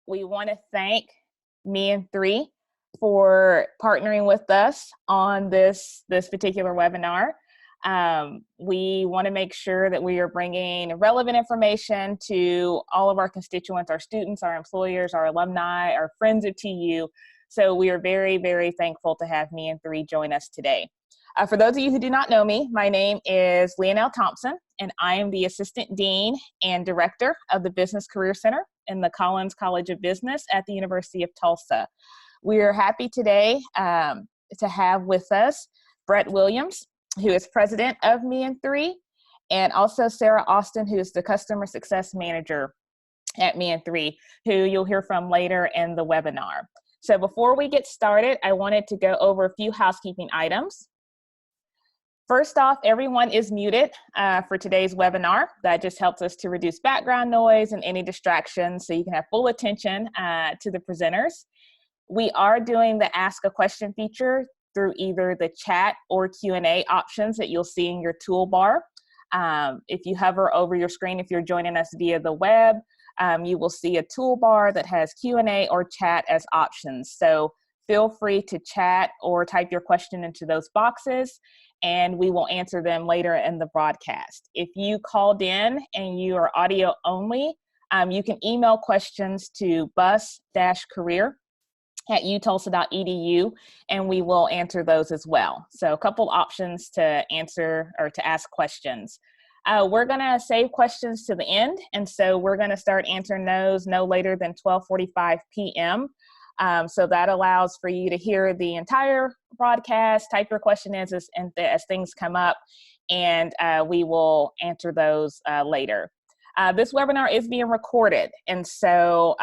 We want to thank Me and Three for partnering with us on this particular webinar. We want to make sure that we are bringing relevant information to all of our constituents, our students, our employers, our alumni, our friends at TU. So we are very, very thankful to have Me and Three join us today. For those of you who do not know me, my name is Leonelle Thompson, and I am the Assistant Dean and Director of the Business Career Center in the Collins College of Business at the University of Tulsa. We are happy today to have with us Brett Williams, who is president of Me and Three, and also Sarah Austin, who is the Customer Success Manager at Me and Three, who you'll hear from later in the webinar. So before we get started, I wanted to go over a few housekeeping items. First off, everyone is muted for today's webinar. That just helps us to reduce background noise and any distractions so you can have full attention to the presenters. We are doing the Ask a Question feature through either the chat or Q&A options that you'll see in your toolbar. If you hover over your screen, if you're joining us via the web, you will see a toolbar that has Q&A or chat as options. So feel free to chat or type your question into those boxes, and we will answer them later in the broadcast. If you called in and you are audio only, you can email questions to bus-career@utulsa.edu, and we will answer those as well. So a couple options to answer or to ask questions. We're gonna save questions to the end, and so we're gonna start answering those no later than 12:45 p.m. So that allows for you to hear the entire broadcast, type your question as things come up, and we will answer those later. This webinar is being recorded, and so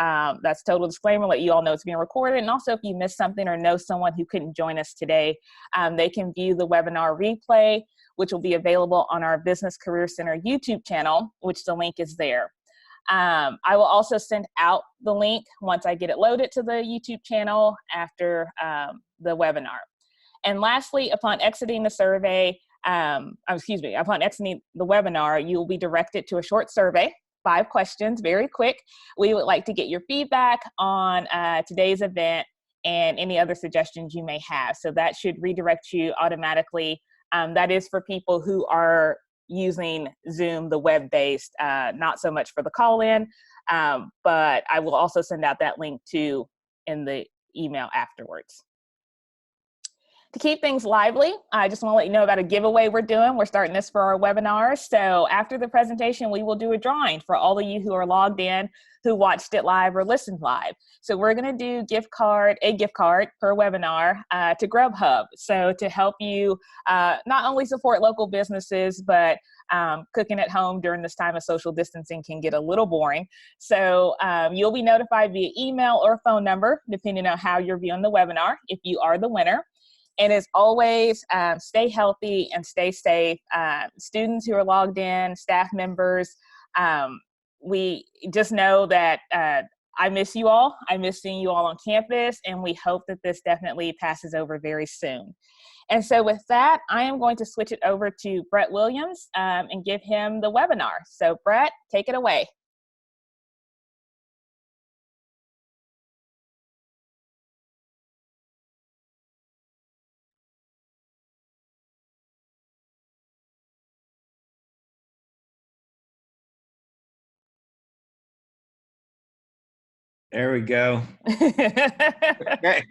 that's total disclaimer, let you all know it's being recorded. And also if you missed something or know someone who couldn't join us today, they can view the webinar replay, which will be available on our Business Career Center YouTube channel, which the link is there. I will also send out the link once I get it loaded to the YouTube channel after the webinar. And lastly, upon exiting the survey, upon exiting the webinar, you will be directed to a short survey, 5 questions, very quick. We would like to get your feedback on today's event and any other suggestions you may have. So that should redirect you automatically. That is for people who are using Zoom, the web-based, not so much for the call-in, but I will also send out that link too in the email afterwards. To keep things lively, I just want to let you know about a giveaway we're doing. We're starting this for our webinars. So after the presentation, we will do a drawing for all of you who are logged in, who watched it live or listened live. So we're going to do a gift card per webinar to Grubhub. So to help you not only support local businesses, but cooking at home during this time of social distancing can get a little boring. So you'll be notified via email or phone number, depending on how you're viewing the webinar, if you are the winner. And as always, stay healthy and stay safe. Students who are logged in, staff members, we just know that I miss you all. I miss seeing you all on campus, and we hope that this definitely passes over very soon. And so with that, I am going to switch it over to Brett Williams and give him the webinar. So Brett, take it away. There we go. Okay.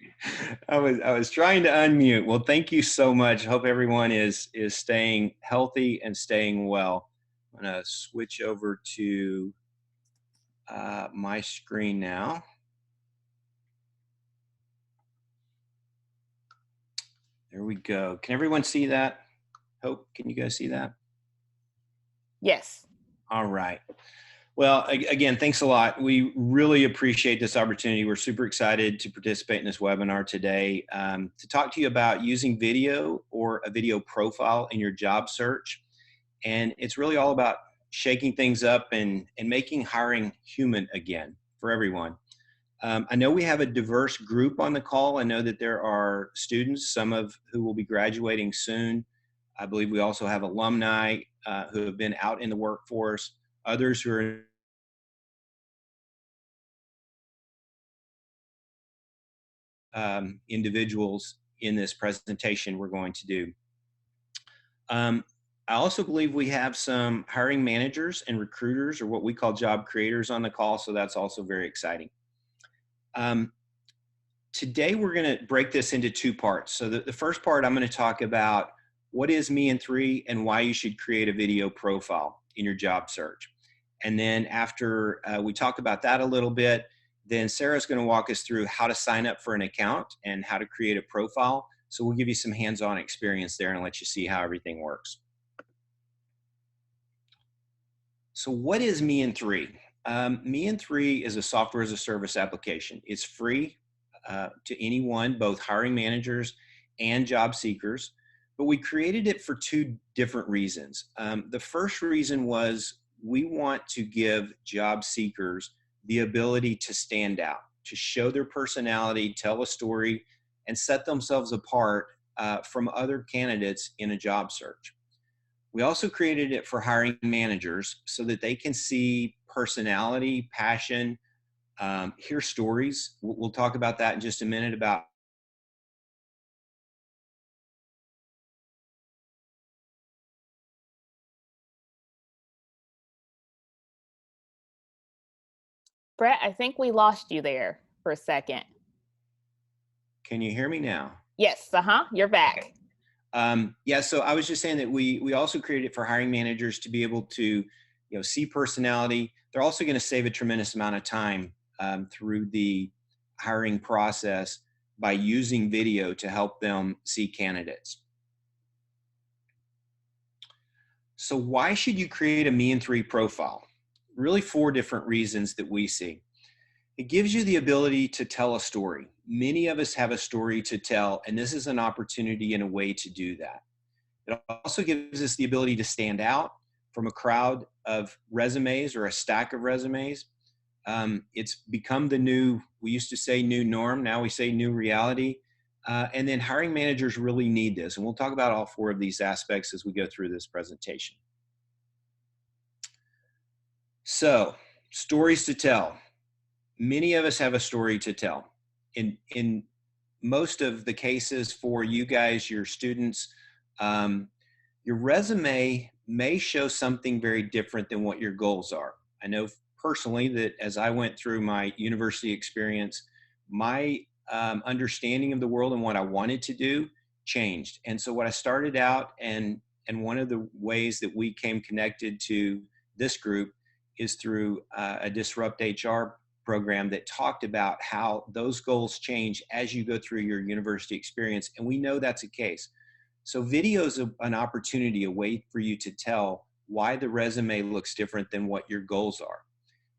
I was trying to unmute. Well, thank you so much. Hope everyone is staying healthy and staying well. I'm gonna switch over to my screen now. There we go. Can everyone see that? Hope, can you guys see that? Yes. All right. Well, again, thanks a lot. We really appreciate this opportunity. We're super excited to participate in this webinar today to talk to you about using video or a video profile in your job search. And it's really all about shaking things up and making hiring human again for everyone. I know we have a diverse group on the call. I know that there are students, some of who will be graduating soon. I believe we also have alumni who have been out in the workforce, others who are individuals in this presentation we're going to do. I also believe we have some hiring managers and recruiters, or what we call job creators, on the call, so that's also very exciting. Today we're going to break this into two parts. So the first part, I'm going to talk about what is Me in3 and why you should create a video profile in your job search. And then after we talk about that a little bit, then Sarah's going to walk us through how to sign up for an account and how to create a profile. So we'll give you some hands-on experience there and let you see how everything works. So what is Me in3? Me in3 is a software as a service application. It's free to anyone, both hiring managers and job seekers, but we created it for two different reasons. The first reason was we want to give job seekers the ability to stand out, to show their personality, tell a story, and set themselves apart from other candidates in a job search. We also created it for hiring managers so that they can see personality, passion, hear stories. We'll talk about that in just a minute about Brett, I think we lost you there for a second. Can you hear me now? Yes, you're back. Okay. Yeah, so I was just saying that we also created it for hiring managers to be able to, see personality. They're also going to save a tremendous amount of time through the hiring process by using video to help them see candidates. So why should you create a Me in3 profile? Really 4 different reasons that we see. It gives you the ability to tell a story. Many of us have a story to tell, and this is an opportunity and a way to do that. It also gives us the ability to stand out from a crowd of resumes or a stack of resumes. It's become the new, we used to say new norm, now we say new reality. And then hiring managers really need this. And we'll talk about all 4 of these aspects as we go through this presentation. So, stories to tell. Many of us have a story to tell. In most of the cases for you guys, your students, your resume may show something very different than what your goals are. I know personally that as I went through my university experience, my understanding of the world and what I wanted to do changed. And so what I started out, and one of the ways that we came connected to this group is through a Disrupt HR program that talked about how those goals change as you go through your university experience. And we know that's the case. So video is an opportunity, a way for you to tell why the resume looks different than what your goals are.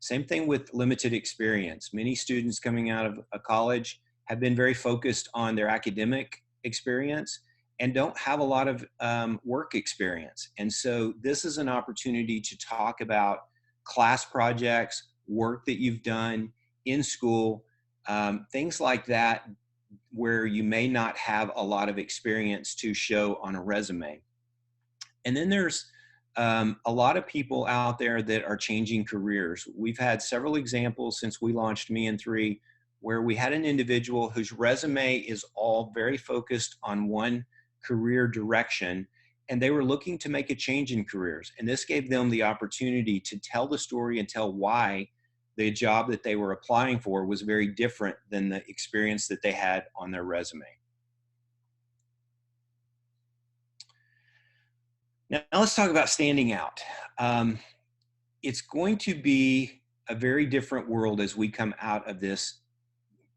Same thing with limited experience. Many students coming out of a college have been very focused on their academic experience and don't have a lot of work experience. And so this is an opportunity to talk about class projects, work that you've done in school, things like that, where you may not have a lot of experience to show on a resume. And then there's a lot of people out there that are changing careers. We've had several examples since we launched Me in3 where we had an individual whose resume is all very focused on one career direction, and they were looking to make a change in careers. And this gave them the opportunity to tell the story and tell why the job that they were applying for was very different than the experience that they had on their resume. Now let's talk about standing out. It's going to be a very different world as we come out of this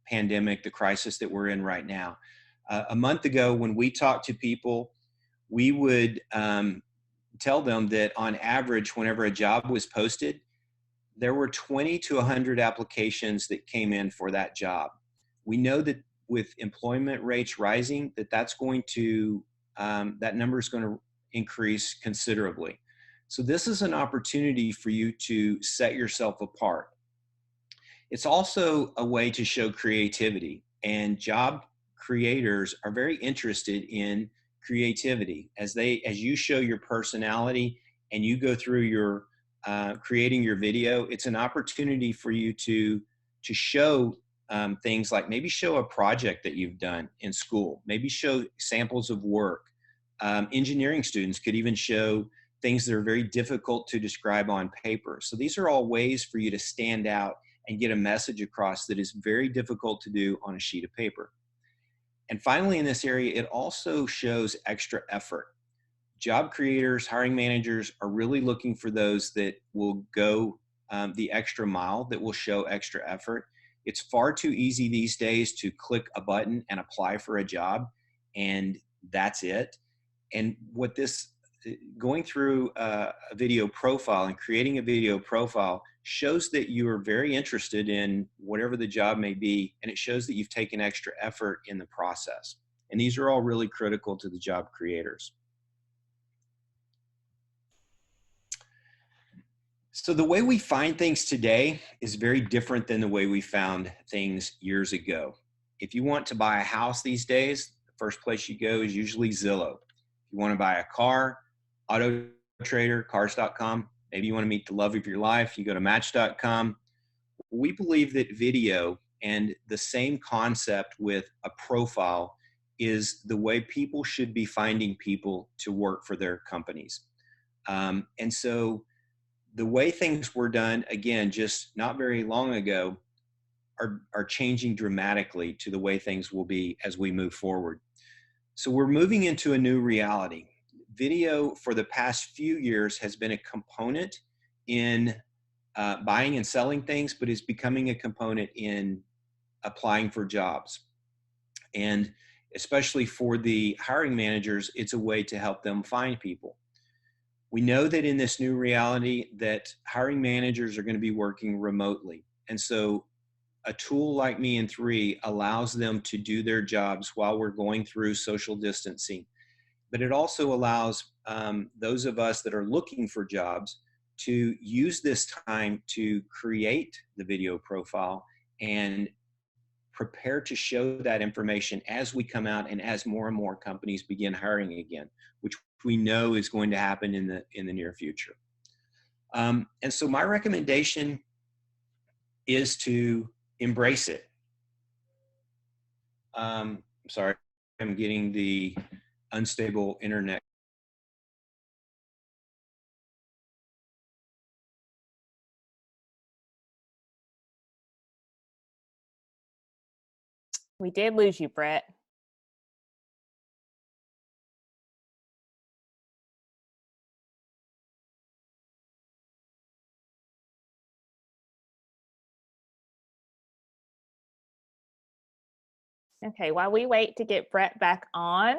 pandemic, the crisis that we're in right now. A month ago, when we talked to people, we would tell them that on average, whenever a job was posted, there were 20 to 100 applications that came in for that job. We know that with employment rates rising, that's going to, that number is going to increase considerably. So this is an opportunity for you to set yourself apart. It's also a way to show creativity, and job creators are very interested in creativity. As you show your personality and you go through your creating your video, it's an opportunity for you to show things like maybe show a project that you've done in school, maybe show samples of work. Engineering students could even show things that are very difficult to describe on paper. So these are all ways for you to stand out and get a message across that is very difficult to do on a sheet of paper. And finally, in this area, it also shows extra effort. Job creators, hiring managers are really looking for those that will go the extra mile, that will show extra effort. It's far too easy these days to click a button and apply for a job, and that's it. And what this, going through a video profile and creating a video profile shows that you are very interested in whatever the job may be, and it shows that you've taken extra effort in the process. And these are all really critical to the job creators. So the way we find things today is very different than the way we found things years ago. If you want to buy a house these days, the first place you go is usually Zillow. If you want to buy a car, Auto Trader, cars.com. Maybe you want to meet the love of your life, you go to match.com. We believe that video and the same concept with a profile is the way people should be finding people to work for their companies. And so the way things were done, again, just not very long ago, are changing dramatically to the way things will be as we move forward. So we're moving into a new reality. Video for the past few years has been a component in buying and selling things, but is becoming a component in applying for jobs. And especially for the hiring managers, it's a way to help them find people. We know that in this new reality that hiring managers are going to be working remotely. And so a tool like Me in 3 allows them to do their jobs while we're going through social distancing. But it also allows those of us that are looking for jobs to use this time to create the video profile and prepare to show that information as we come out and as more and more companies begin hiring again, which we know is going to happen in the near future. And so my recommendation is to embrace it. Sorry, I'm getting the unstable internet. We did lose you, Brett. Okay, while we wait to get Brett back on,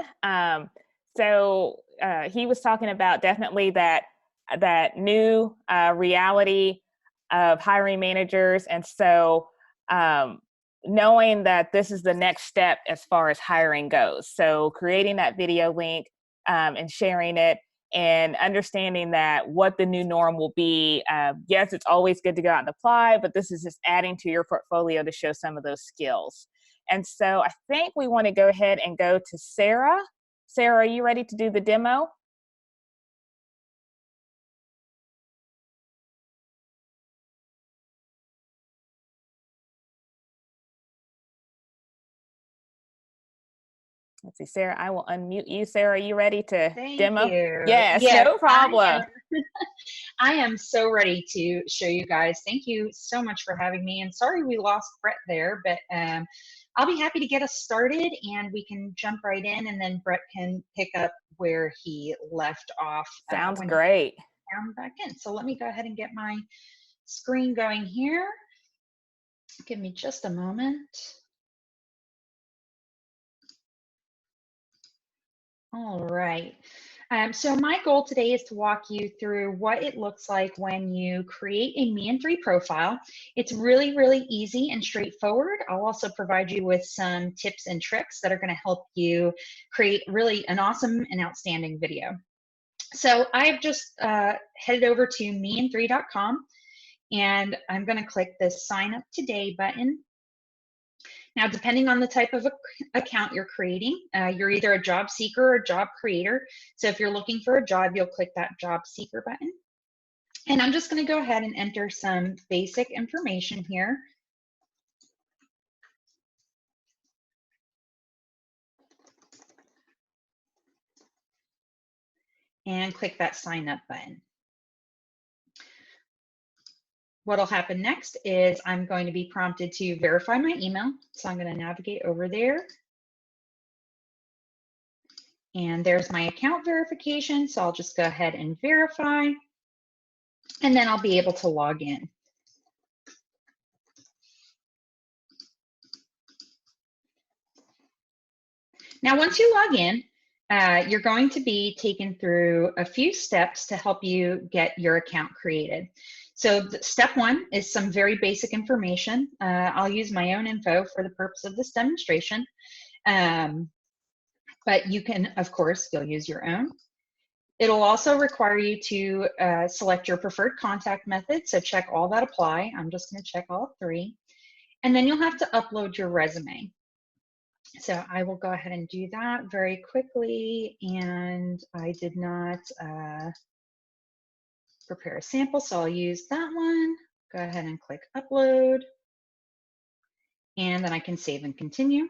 he was talking about definitely that new reality of hiring managers, and so knowing that this is the next step as far as hiring goes. So creating that video link and sharing it, and understanding that what the new norm will be. Yes, it's always good to go out and apply, but this is just adding to your portfolio to show some of those skills. And so I think we want to go ahead and go to Sarah. Sarah, are you ready to do the demo? Let's see, Sarah, I will unmute you. Sarah, are you ready to demo? Thank you. Yes, no problem. I am so ready to show you guys. Thank you so much for having me. And sorry we lost Brett there, but I'll be happy to get us started and we can jump right in, and then Brett can pick up where he left off. Sounds great. Down back in. So let me go ahead and get my screen going here. Give me just a moment. All right. So my goal today is to walk you through what it looks like when you create a Me in 3 profile. It's really, really easy and straightforward. I'll also provide you with some tips and tricks that are going to help you create really an awesome and outstanding video. So I've just headed over to mein3.com, and I'm going to click this Sign Up Today button. Now, depending on the type of account you're creating, you're either a job seeker or a job creator. So if you're looking for a job, you'll click that job seeker button. And I'm just going to go ahead and enter some basic information here. and click that sign up button. What'll happen next is I'm going to be prompted to verify my email. So I'm going to navigate over there. And there's my account verification. So I'll just go ahead and verify. And then I'll be able to log in. Now, once you log in, you're going to be taken through a few steps to help you get your account created. So step one is some very basic information. I'll use my own info for the purpose of this demonstration. But you can, of course, you'll use your own. It'll also require you to select your preferred contact method. So check all that apply. I'm just going to check all three. And then you'll have to upload your resume. So I will go ahead and do that very quickly. And I did not prepare a sample, so I'll use that one. Go ahead and click upload. And then I can save and continue.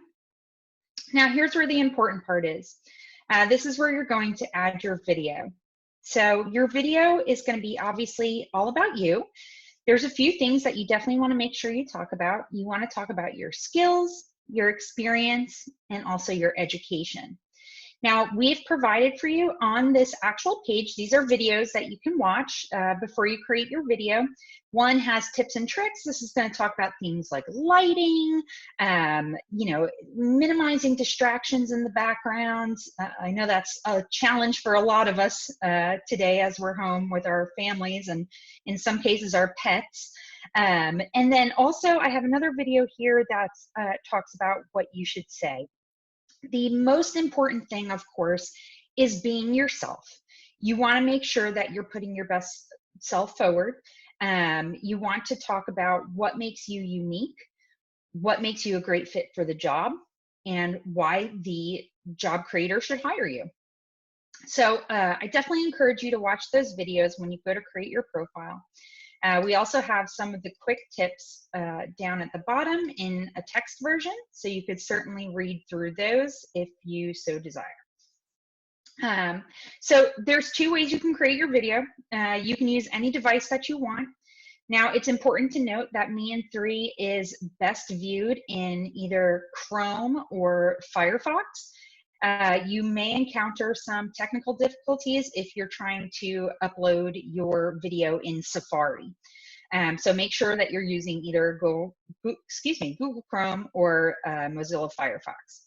Now here's where the important part is. This is where you're going to add your video. So your video is going to be obviously all about you. There's a few things that you definitely want to make sure you talk about. You want to talk about your skills, your experience, and also your education. Now, we've provided for you on this actual page, these are videos that you can watch before you create your video. One has tips and tricks. This is going to talk about things like lighting, minimizing distractions in the background. I know that's a challenge for a lot of us today as we're home with our families and in some cases our pets. And then also I have another video here that talks about what you should say. The most important thing, of course, is being yourself. You want to make sure that you're putting your best self forward. You want to talk about what makes you unique, what makes you a great fit for the job, and why the job creator should hire you. So I definitely encourage you to watch those videos when you go to create your profile. We also have some of the quick tips down at the bottom in a text version, so you could certainly read through those if you so desire. So there's two ways you can create your video. You can use any device that you want. Now, it's important to note that Mean 3 is best viewed in either Chrome or Firefox. You may encounter some technical difficulties if you're trying to upload your video in Safari. So make sure that you're using either Google Chrome or Mozilla Firefox.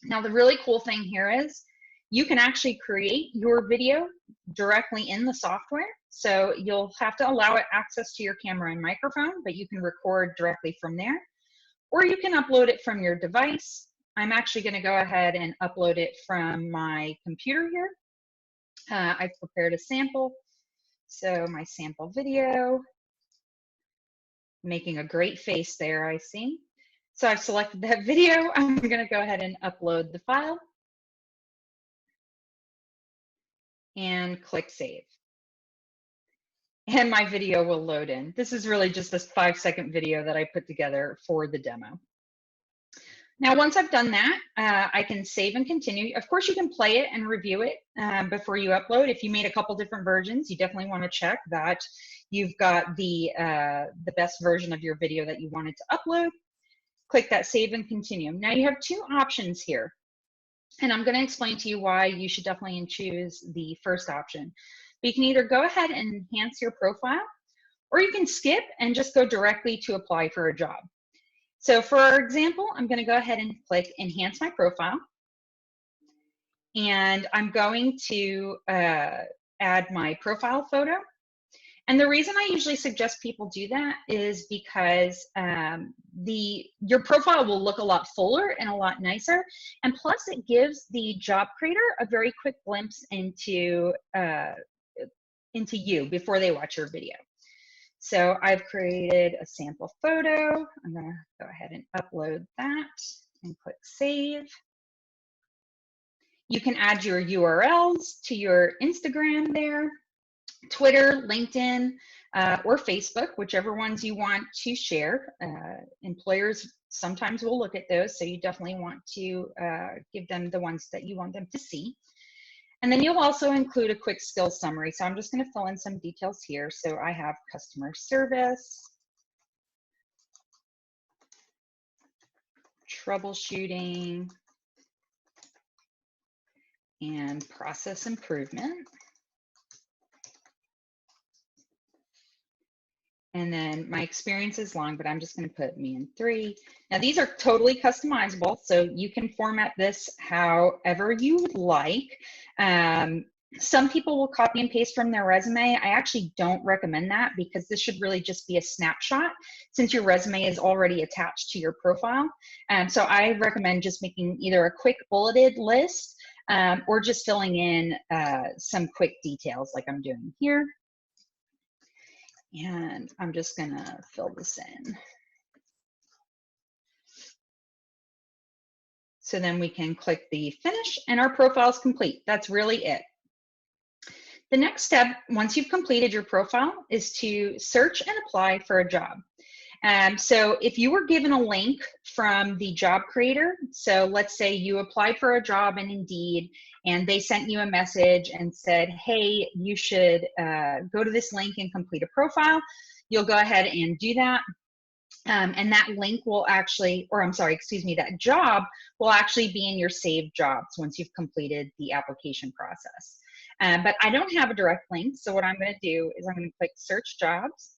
Now, the really cool thing here is you can actually create your video directly in the software. So you'll have to allow it access to your camera and microphone, but you can record directly from there. Or you can upload it from your device. I'm actually going to go ahead and upload it from my computer here. I've prepared a sample. So my sample video, making a great face there, I see. So I've selected that video. I'm going to go ahead and upload the file and click save. And my video will load in. This is really just this 5-second video that I put together for the demo. Now, once I've done that, I can save and continue. Of course, you can play it and review it before you upload. If you made a couple different versions, you definitely want to check that you've got the best version of your video that you wanted to upload. Click that save and continue. Now, you have two options here. And I'm going to explain to you why you should definitely choose the first option. But you can either go ahead and enhance your profile, or you can skip and just go directly to apply for a job. So for our example, I'm going to go ahead and click Enhance My Profile. And I'm going to add my profile photo. And the reason I usually suggest people do that is because your profile will look a lot fuller and a lot nicer. And plus it gives the job creator a very quick glimpse into you before they watch your video. So I've created a sample photo. I'm going to go ahead and upload that and click save. You can add your URLs to your Instagram there, Twitter, LinkedIn, or Facebook, whichever ones you want to share. Employers sometimes will look at those, so you definitely want to give them the ones that you want them to see. And then you'll also include a quick skills summary. So I'm just going to fill in some details here. So I have customer service, troubleshooting, and process improvement. And then my experience is long, but I'm just going to put me in 3. Now these are totally customizable, so you can format this however you would like. Some people will copy and paste from their resume. I actually don't recommend that because this should really just be a snapshot since your resume is already attached to your profile. So I recommend just making either a quick bulleted list or just filling in some quick details like I'm doing here. And I'm just gonna fill this in. So then we can click the finish and our profile is complete. That's really it. The next step, once you've completed your profile, is to search and apply for a job. So if you were given a link from the job creator, so let's say you applied for a job in Indeed and they sent you a message and said, hey, you should go to this link and complete a profile, you'll go ahead and do that. And that link will actually, or I'm sorry, excuse me, that job will actually be in your saved jobs once you've completed the application process. But I don't have a direct link, so what I'm going to do is I'm going to click search jobs,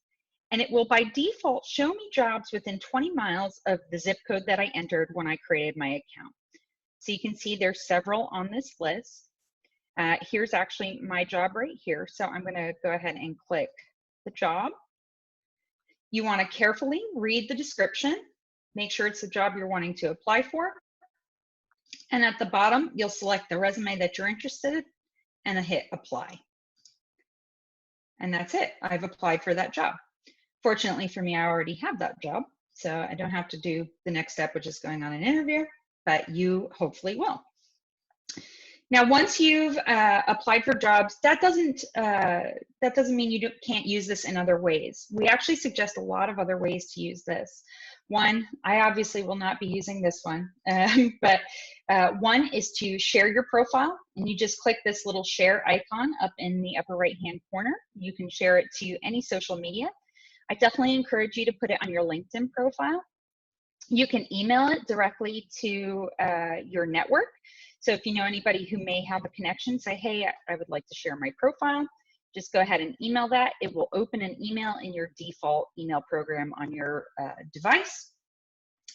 and it will by default show me jobs within 20 miles of the zip code that I entered when I created my account. So you can see there's several on this list. Here's actually my job right here. So I'm going to go ahead and click the job. You want to carefully read the description, make sure it's the job you're wanting to apply for. And at the bottom, you'll select the resume that you're interested in and hit apply. And that's it. I've applied for that job. Fortunately for me, I already have that job, so I don't have to do the next step, which is going on an interview, but you hopefully will. Now, once you've applied for jobs, that doesn't mean you can't use this in other ways. We actually suggest a lot of other ways to use this. One, I obviously will not be using this one, but one is to share your profile, and you just click this little share icon up in the upper right-hand corner. You can share it to any social media. I definitely encourage you to put it on your LinkedIn profile. You can email it directly to your network. So if you know anybody who may have a connection, say, hey, I would like to share my profile. Just go ahead and email that. It will open an email in your default email program on your device.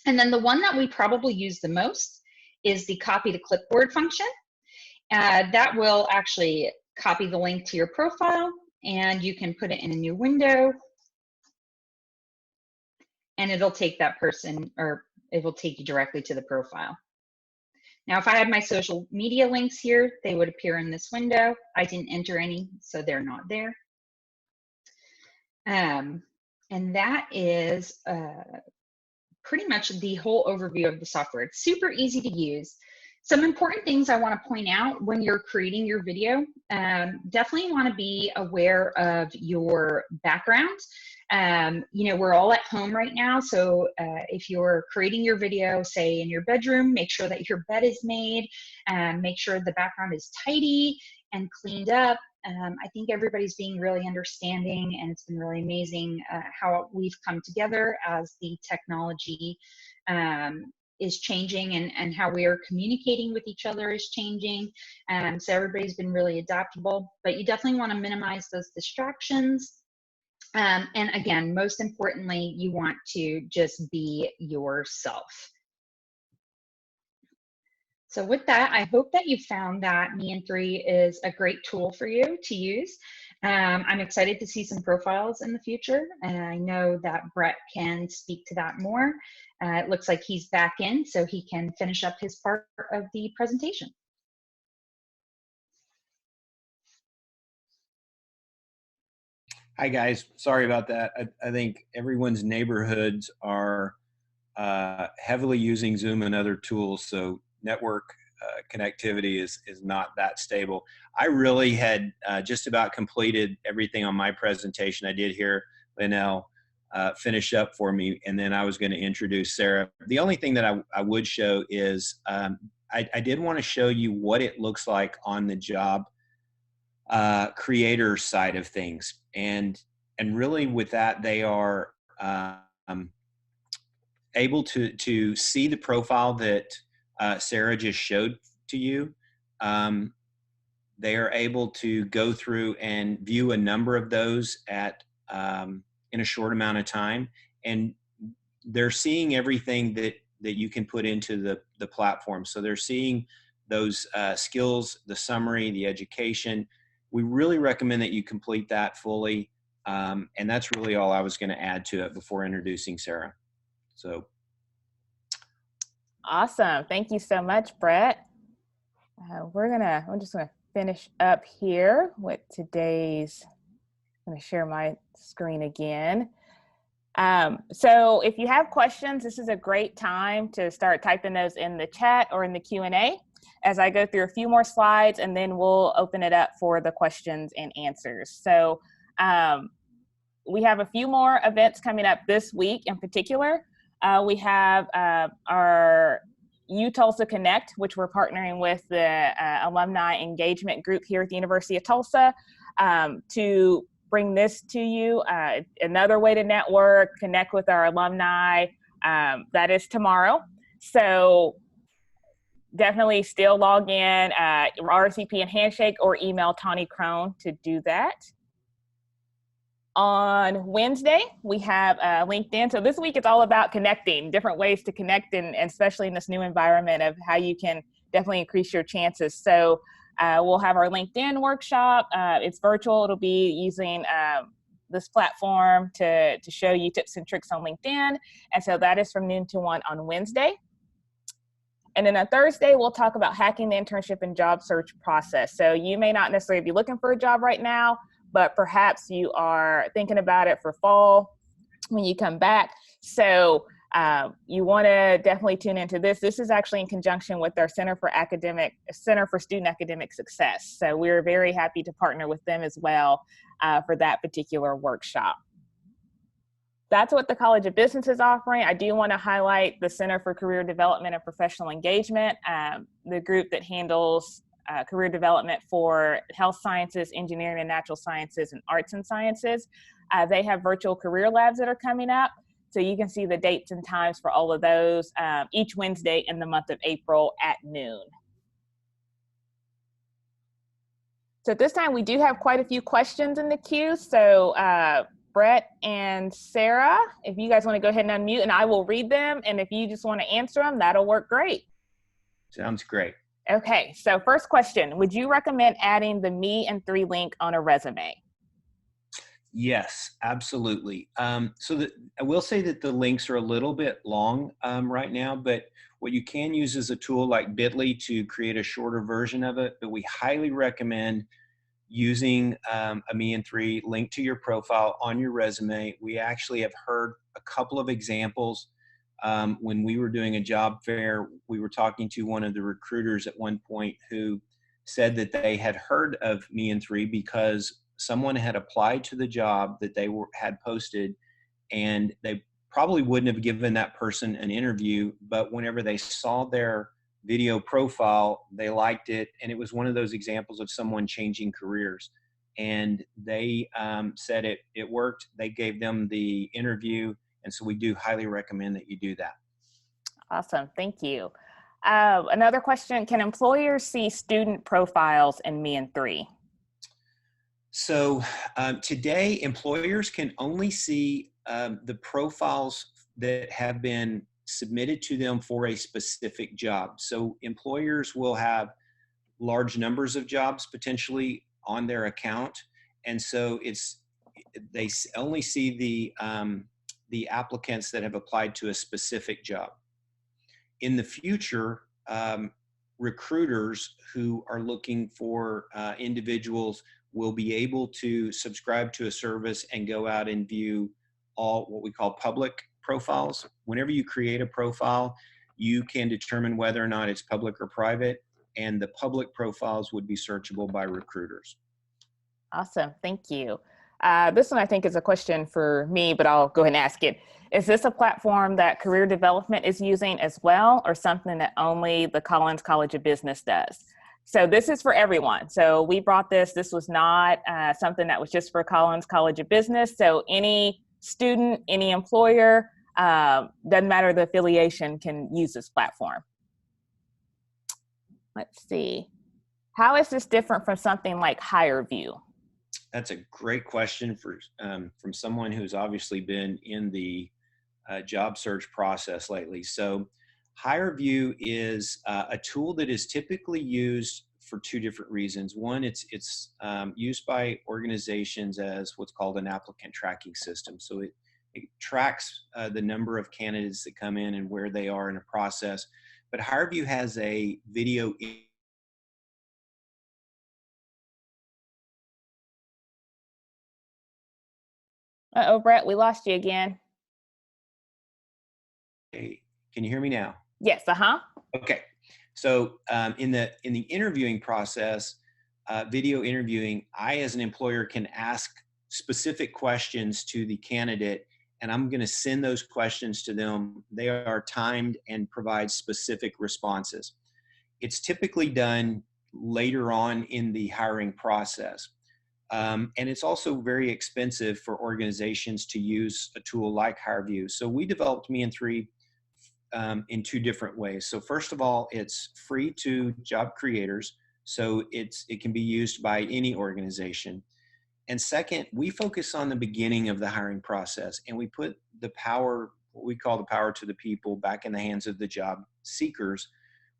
And then the one that we probably use the most is the copy to clipboard function. That will actually copy the link to your profile, and you can put it in a new window, and it'll take that person, or it will take you directly to the profile. Now, if I had my social media links here, they would appear in this window. I didn't enter any, so they're not there. And that is pretty much the whole overview of the software. It's super easy to use. Some important things I want to point out when you're creating your video, definitely want to be aware of your background. You know, we're all at home right now, so if you're creating your video, say in your bedroom, make sure that your bed is made, make sure the background is tidy and cleaned up. I think everybody's being really understanding, and it's been really amazing how we've come together as the technology is changing, and how we are communicating with each other is changing. So everybody's been really adaptable, but you definitely want to minimize those distractions. And again, most importantly, you want to just be yourself. So with that, I hope that you found that Me&3 is a great tool for you to use. I'm excited to see some profiles in the future, and I know that Brett can speak to that more. It looks like he's back in, so he can finish up his part of the presentation. Hi guys, sorry about that. I think everyone's neighborhoods are heavily using Zoom and other tools, so network connectivity is not that stable. I really had just about completed everything on my presentation. I did hear Linnell finish up for me, and then I was going to introduce Sarah. The only thing that I would show is I I did want to show you what it looks like on the job creator side of things. And really with that, they are able to see the profile that Sarah just showed to you. They are able to go through and view a number of those at in a short amount of time, and they're seeing everything that you can put into the platform. So they're seeing those skills, the summary, the education. We really recommend that you complete that fully, and that's really all I was going to add to it before introducing Sarah. So awesome. Thank you so much, Brett. I'm just gonna finish up here with today's, I'm gonna share my screen again. So if you have questions, this is a great time to start typing those in the chat or in the Q&A as I go through a few more slides, and then we'll open it up for the questions and answers. So we have a few more events coming up this week in particular. We have our UTulsa Connect, which we're partnering with the alumni engagement group here at the University of Tulsa to bring this to you. Another way to network, connect with our alumni. That is tomorrow. So definitely still log in, RSVP and Handshake, or email Tawny Crone to do that. On Wednesday, we have LinkedIn. So this week it's all about connecting, different ways to connect, and especially in this new environment of how you can definitely increase your chances. So we'll have our LinkedIn workshop. It's virtual. It'll be using this platform to show you tips and tricks on LinkedIn. And so that is from noon to 1 on Wednesday. And then on Thursday, we'll talk about hacking the internship and job search process. So you may not necessarily be looking for a job right now, but perhaps you are thinking about it for fall when you come back. So you want to definitely tune into this. This is actually in conjunction with our Center for Student Academic Success. So we're very happy to partner with them as well for that particular workshop. That's what the College of Business is offering. I do want to highlight the Center for Career Development and Professional Engagement, the group that handles career development for health sciences, engineering and natural sciences, and arts and sciences. They have virtual career labs that are coming up. So you can see the dates and times for all of those each Wednesday in the month of April at noon. So at this time, we do have quite a few questions in the queue. So Brett and Sarah, if you guys want to go ahead and unmute, and I will read them. And if you just want to answer them, that'll work great. sounds great. Okay, so first question, would you recommend adding the Me and 3 link on a resume? Yes, absolutely. So I will say that the links are a little bit long right now, but what you can use is a tool like Bitly to create a shorter version of it. But we highly recommend using a Me and 3 link to your profile on your resume. We actually have heard a couple of examples. When we were doing a job fair, we were talking to one of the recruiters at one point who said that they had heard of Me and 3 because someone had applied to the job that they had posted, and they probably wouldn't have given that person an interview, but whenever they saw their video profile, they liked it, and it was one of those examples of someone changing careers. And they said it worked. They gave them the interview, and so we do highly recommend that you do that. Awesome, thank you. Another question, can employers see student profiles in Me and 3? So today, employers can only see the profiles that have been submitted to them for a specific job. So employers will have large numbers of jobs potentially on their account, and so they only see the applicants that have applied to a specific job. In the future, recruiters who are looking for individuals will be able to subscribe to a service and go out and view all what we call public profiles. Whenever you create a profile, you can determine whether or not it's public or private, and the public profiles would be searchable by recruiters. Awesome, thank you. This one I think is a question for me, but I'll go ahead and ask it. Is this a platform that career development is using as well, or something that only the Collins College of Business does? So this is for everyone. So we brought this was not something that was just for Collins College of Business. So any student, any employer, doesn't matter the affiliation, can use this platform. Let's see. How is this different from something like HireVue? That's a great question from someone who's obviously been in the job search process lately. So HireVue is a tool that is typically used for two different reasons. One, it's used by organizations as what's called an applicant tracking system. So it tracks the number of candidates that come in and where they are in a process. But HireVue has a video. Uh-oh, Brett, we lost you again. Hey, can you hear me now? Yes, uh-huh. Okay. So in the interviewing process, video interviewing, I as an employer can ask specific questions to the candidate, and I'm going to send those questions to them. They are timed and provide specific responses. It's typically done later on in the hiring process. And it's also very expensive for organizations to use a tool like HireVue. So we developed Me&3 in two different ways. So first of all, it's free to job creators. So it can be used by any organization. And second, we focus on the beginning of the hiring process, and we put the power, what we call the power to the people, back in the hands of the job seekers,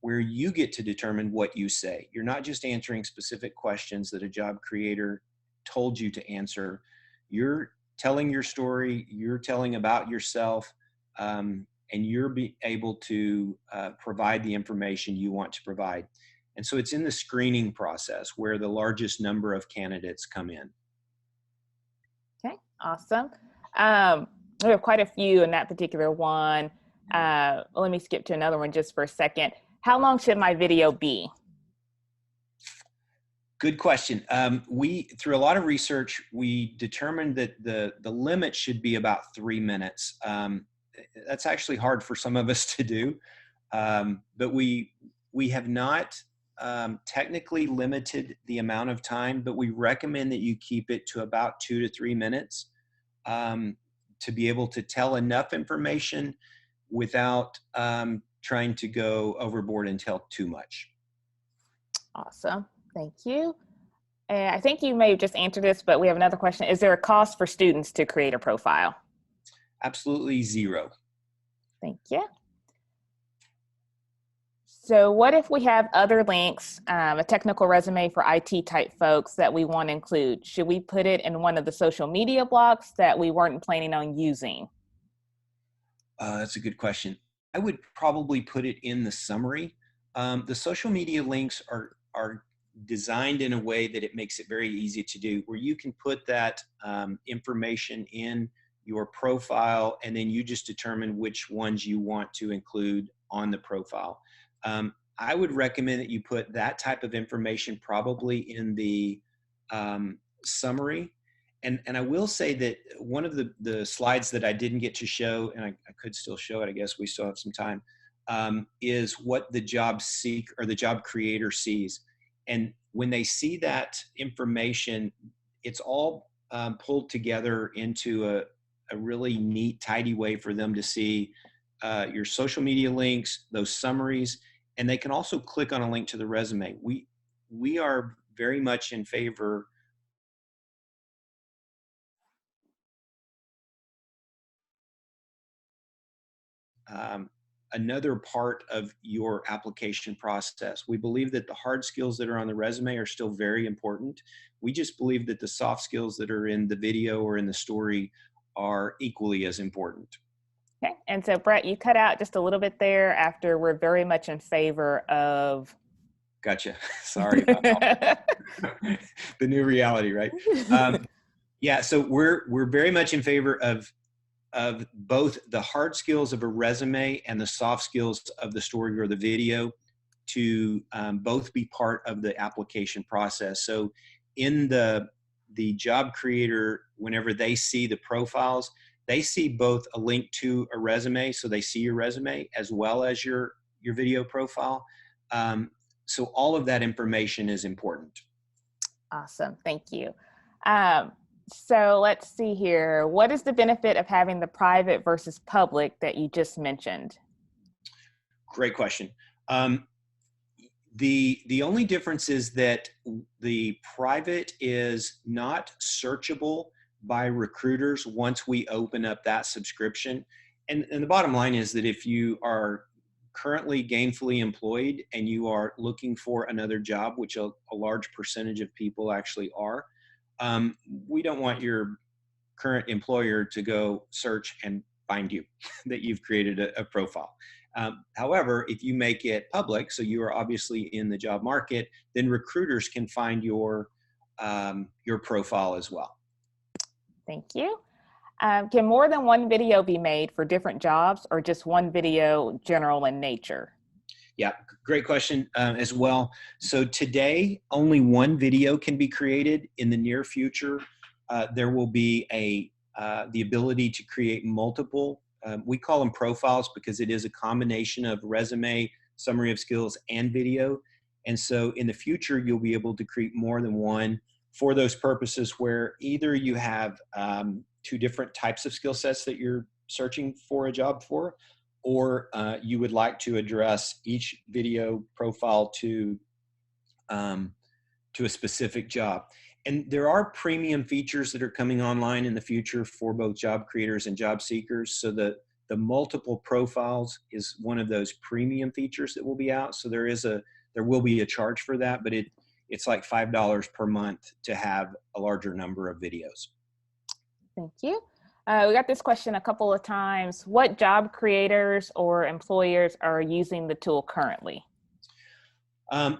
where you get to determine what you say. You're not just answering specific questions that a job creator told you to answer. You're telling your story, you're telling about yourself, and you're able to provide the information you want to provide. And so it's in the screening process where the largest number of candidates come in. Okay, awesome. We have quite a few in that particular one. Let me skip to another one just for a second. How long should my video be? Good question. Through a lot of research, we determined that the limit should be about 3 minutes. That's actually hard for some of us to do, but we have not technically limited the amount of time, but we recommend that you keep it to about 2 to 3 minutes to be able to tell enough information without trying to go overboard and tell too much. Awesome. Thank you. And I think you may have just answered this, but we have another question. Is there a cost for students to create a profile? Absolutely zero. Thank you. So what if we have other links, a technical resume for IT type folks that we want to include? Should we put it in one of the social media blocks that we weren't planning on using? That's a good question. I would probably put it in the summary. The social media links are designed in a way that it makes it very easy to do, where you can put that information in your profile, and then you just determine which ones you want to include on the profile. I would recommend that you put that type of information probably in the summary. And I will say that one of the slides that I didn't get to show, and I could still show it, I guess we still have some time, is what the job creator sees. And when they see that information, it's all pulled together into a really neat, tidy way for them to see your social media links, those summaries, and they can also click on a link to the resume. We are very much in favor another part of your application process. We believe that the hard skills that are on the resume are still very important. We just believe that the soft skills that are in the video or in the story are equally as important. Okay, and so Brett, you cut out just a little bit there after we're very much in favor of. Gotcha. Sorry about that. The new reality, right? Yeah, so we're very much in favor of both the hard skills of a resume and the soft skills of the story or the video to both be part of the application process. So in the the job creator, whenever they see the profiles, they see both a link to a resume, so they see your resume as well as your video profile. So all of that information is important. Awesome. Thank you. So let's see here. What is the benefit of having the private versus public that you just mentioned? Great question. The only difference is that the private is not searchable by recruiters once we open up that subscription. And the bottom line is that if you are currently gainfully employed and you are looking for another job, which a large percentage of people actually are, we don't want your current employer to go search and find you that you've created a profile. However, if you make it public, so you are obviously in the job market, then recruiters can find your profile as well. Thank you. Can more than one video be made for different jobs, or just one video general in nature? Yeah, great question as well. So today, only one video can be created. In the near future, there will be the ability to create multiple. We call them profiles because it is a combination of resume, summary of skills, and video. And so in the future, you'll be able to create more than one for those purposes where either you have two different types of skill sets that you're searching for a job for, or you would like to address each video profile to a specific job. And there are premium features that are coming online in the future for both job creators and job seekers. So the multiple profiles is one of those premium features that will be out. So there will be a charge for that, but it's like $5 per month to have a larger number of videos. Thank you. We got this question a couple of times. What job creators or employers are using the tool currently?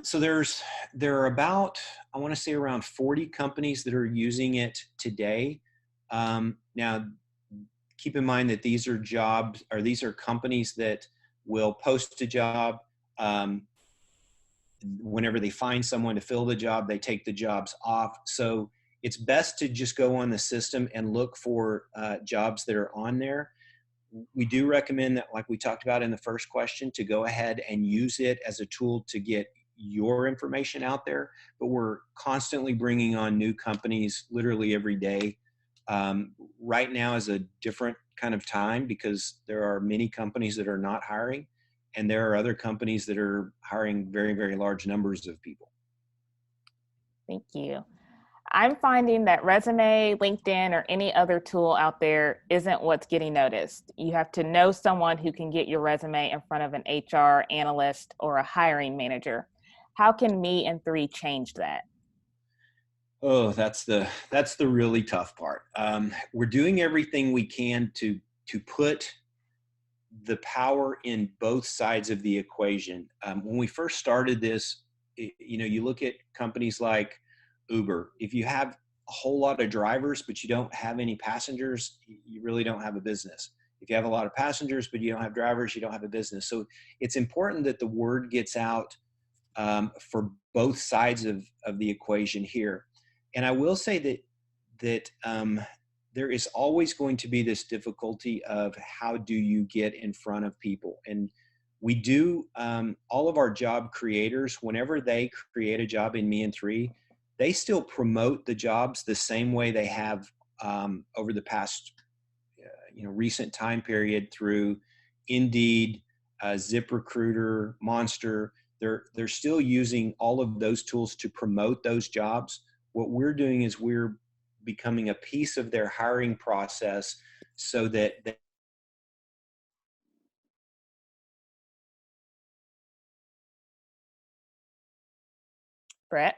So there are about, I want to say around 40 companies that are using it today. Now, keep in mind that these are companies that will post a job. Whenever they find someone to fill the job, they take the jobs off. So it's best to just go on the system and look for jobs that are on there. We do recommend that, like we talked about in the first question, to go ahead and use it as a tool to get your information out there. But we're constantly bringing on new companies literally every day. Right now is a different kind of time because there are many companies that are not hiring, and there are other companies that are hiring very, very large numbers of people. Thank you. I'm finding that resume, LinkedIn, or any other tool out there isn't what's getting noticed. You have to know someone who can get your resume in front of an HR analyst or a hiring manager. How can Me and 3 change that? Oh, that's the really tough part. We're doing everything we can to put the power in both sides of the equation. When we first started this, you look at companies like Uber. If you have a whole lot of drivers, but you don't have any passengers, you really don't have a business. If you have a lot of passengers, but you don't have drivers, you don't have a business. So it's important that the word gets out for both sides of the equation here. And I will say that there is always going to be this difficulty of how do you get in front of people. And we do, all of our job creators, whenever they create a job in Me and 3, they still promote the jobs the same way they have over the past recent time period through Indeed, ZipRecruiter, Monster. They're still using all of those tools to promote those jobs. What we're doing is we're becoming a piece of their hiring process so that they Brett?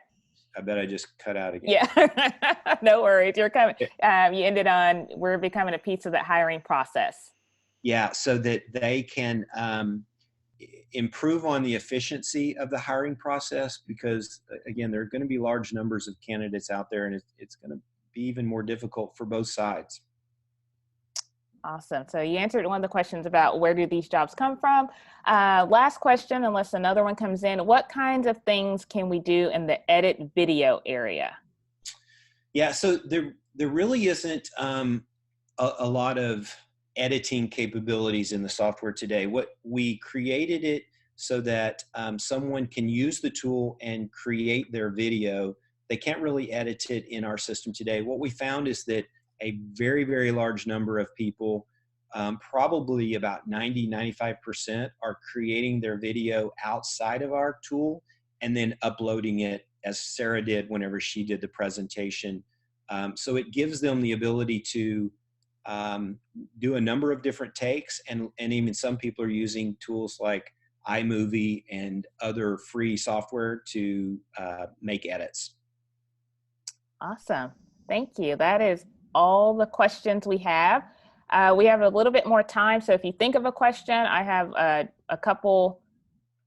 I bet I just cut out again. Yeah, no worries. You're coming. You ended on, we're becoming a piece of that hiring process. Yeah, so that they can improve on the efficiency of the hiring process, because again, there are going to be large numbers of candidates out there, and it's going to be even more difficult for both sides. Awesome. So you answered one of the questions about where do these jobs come from. Last question, unless another one comes in, what kinds of things can we do in the edit video area? Yeah, so there really isn't a lot of editing capabilities in the software today. What we created it so that someone can use the tool and create their video. They can't really edit it in our system today. What we found is that a very, very large number of people, probably about 95%, are creating their video outside of our tool and then uploading it, as Sarah did whenever she did the presentation. So it gives them the ability to do a number of different takes, and even some people are using tools like iMovie and other free software to make edits. Awesome. Thank you. That is all the questions we have. We have a little bit more time, so if you think of a question, I have a couple,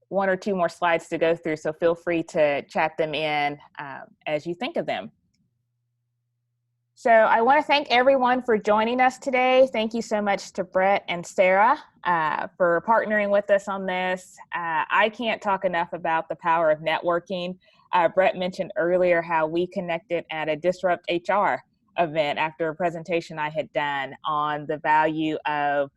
one or two more slides to go through, so feel free to chat them in as you think of them. So I want to thank everyone for joining us today. Thank you so much to Brett and Sarah for partnering with us on this. I can't talk enough about the power of networking. Brett mentioned earlier how we connected at a Disrupt HR event after a presentation I had done on the value of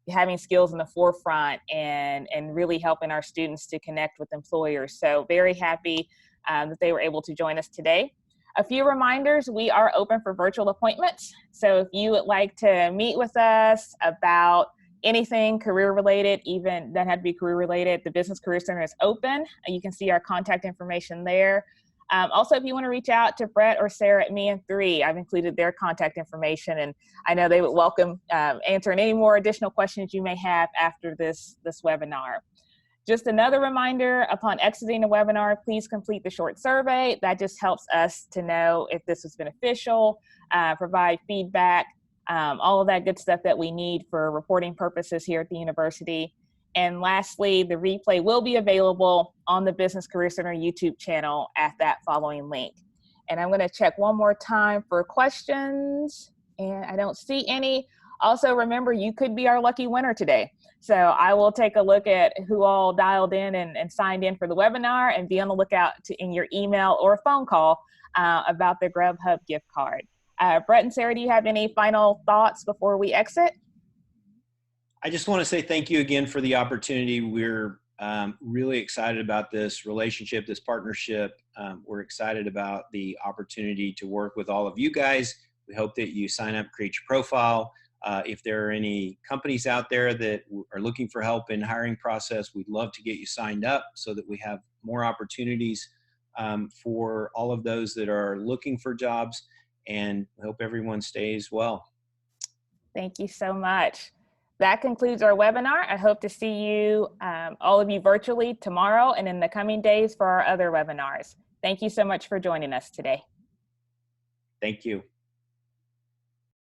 having skills in the forefront and really helping our students to connect with employers. So very happy that they were able to join us today. A few reminders, we are open for virtual appointments. So if you would like to meet with us about anything career related, even that had to be career related, the Business Career Center is open. You can see our contact information there. Also, if you want to reach out to Brett or Sarah at Me and 3, I've included their contact information, and I know they would welcome answering any more additional questions you may have after this webinar. Just another reminder, upon exiting the webinar, please complete the short survey. That just helps us to know if this was beneficial, provide feedback, all of that good stuff that we need for reporting purposes here at the university. And lastly, the replay will be available on the Business Career Center YouTube channel at that following link. And I'm going to check one more time for questions, and I don't see any. Also, remember, you could be our lucky winner today. So I will take a look at who all dialed in and signed in for the webinar, and be on the lookout in your email or phone call about the Grubhub gift card. Brett and Sarah, do you have any final thoughts before we exit? I just want to say thank you again for the opportunity. We're really excited about this relationship, this partnership. We're excited about the opportunity to work with all of you guys. We hope that you sign up, create your profile. If there are any companies out there that are looking for help in hiring process, we'd love to get you signed up so that we have more opportunities for all of those that are looking for jobs. And I hope everyone stays well. Thank you so much. That concludes our webinar. I hope to see you, all of you, virtually tomorrow and in the coming days for our other webinars. Thank you so much for joining us today. Thank you.